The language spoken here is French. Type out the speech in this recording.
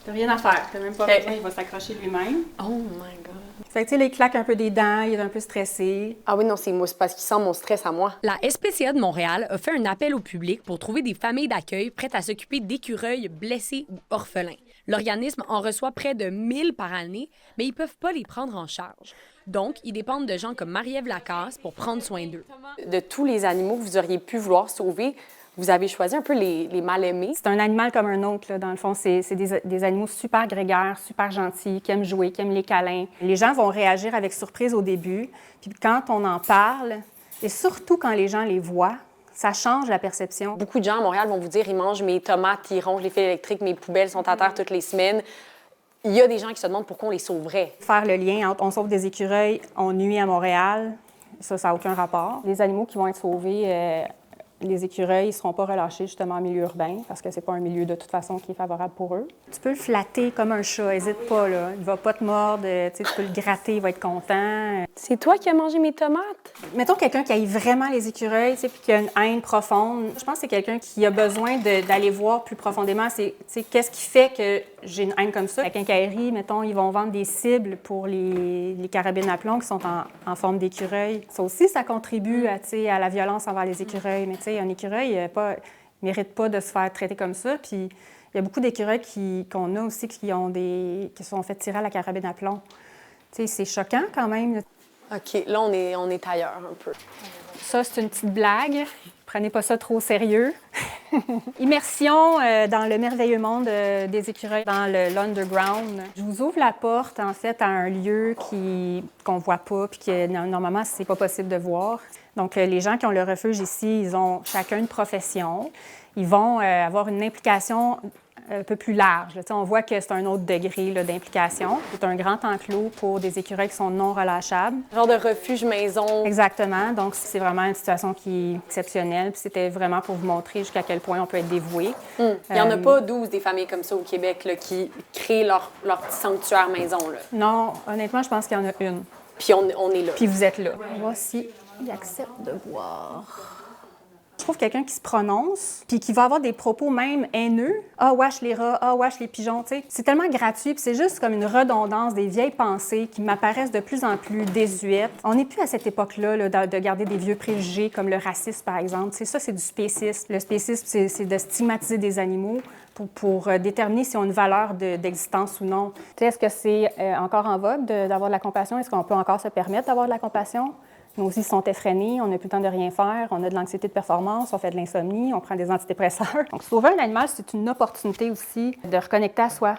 T'as rien à faire. T'as même pas Ok. besoin, il va s'accrocher lui-même. Oh my God. Fait que, tu sais, là, il claque un peu des dents, il est un peu stressé. Ah oui, non, c'est moi, c'est parce qu'il sent mon stress à moi. La SPCA de Montréal a fait un appel au public pour trouver des familles d'accueil prêtes à s'occuper d'écureuils blessés ou orphelins. L'organisme en reçoit près de 1000 par année, mais ils ne peuvent pas les prendre en charge. Donc, ils dépendent de gens comme Marie-Ève Lacasse pour prendre soin d'eux. De tous les animaux que vous auriez pu vouloir sauver, vous avez choisi un peu les mal-aimés. C'est un animal comme un autre, là, dans le fond. C'est des animaux super grégaires, super gentils, qui aiment jouer, qui aiment les câlins. Les gens vont réagir avec surprise au début. Puis quand on en parle, et surtout quand les gens les voient, ça change la perception. Beaucoup de gens à Montréal vont vous dire, ils mangent mes tomates, ils rongent les fils électriques, mes poubelles sont à terre toutes les semaines. Il y a des gens qui se demandent pourquoi on les sauverait. Faire le lien entre on sauve des écureuils, on nuit à Montréal, ça n'a aucun rapport. Les animaux qui vont être sauvés, les écureuils ne seront pas relâchés justement en milieu urbain parce que c'est pas un milieu de toute façon qui est favorable pour eux. Tu peux le flatter comme un chat, n'hésite pas, là. Il va pas te mordre, tu peux le gratter, il va être content. C'est toi qui as mangé mes tomates? Mettons quelqu'un qui haït vraiment les écureuils, puis qui a une haine profonde. Je pense que c'est quelqu'un qui a besoin d'aller voir plus profondément. C'est qu'est-ce qui fait que j'ai une haine comme ça. La quincaillerie, mettons, ils vont vendre des cibles pour les carabines à plomb qui sont en forme d'écureuil. Ça aussi, ça contribue à la violence envers les écureuils. Mais tu sais, un écureuil ne mérite pas de se faire traiter comme ça. Puis il y a beaucoup d'écureuils qu'on a aussi qui sont fait tirer à la carabine à plomb. Tu sais, c'est choquant quand même. OK, là, on est ailleurs un peu. Ça, c'est une petite blague. Prenez pas ça trop au sérieux. Immersion dans le merveilleux monde des écureuils, dans l'underground. Je vous ouvre la porte, en fait, à un lieu qu'on voit pas puis que normalement, c'est pas possible de voir. Donc, les gens qui ont le refuge ici, ils ont chacun une profession. Ils vont avoir une implication un peu plus large. Là, on voit que c'est un autre degré d'implication. C'est un grand enclos pour des écureuils qui sont non relâchables. Genre de refuge maison. Exactement. Donc, c'est vraiment une situation qui est exceptionnelle. Puis c'était vraiment pour vous montrer jusqu'à quel point on peut être dévoué. Il n'y en a pas 12 des familles comme ça au Québec là, qui créent leur petit sanctuaire maison. Là. Non, honnêtement, je pense qu'il y en a une. Puis on est là. Puis vous êtes là. On va voir s'il accepte de voir. Je trouve quelqu'un qui se prononce, puis qui va avoir des propos même haineux. « Ah, wesh les rats, ah, wesh les pigeons », tu sais. C'est tellement gratuit, puis c'est juste comme une redondance des vieilles pensées qui m'apparaissent de plus en plus désuètes. On n'est plus à cette époque-là là, de garder des vieux préjugés comme le racisme, par exemple. Tu sais, ça, c'est du spécisme. Le spécisme, c'est de stigmatiser des animaux pour déterminer s'ils ont une valeur d'existence ou non. Tu sais, est-ce que c'est encore en vogue d'avoir de la compassion? Est-ce qu'on peut encore se permettre d'avoir de la compassion? Nous aussi sont effrénés, on n'a plus le temps de rien faire, on a de l'anxiété de performance, on fait de l'insomnie, on prend des antidépresseurs. Donc, sauver un animal, c'est une opportunité aussi de reconnecter à soi,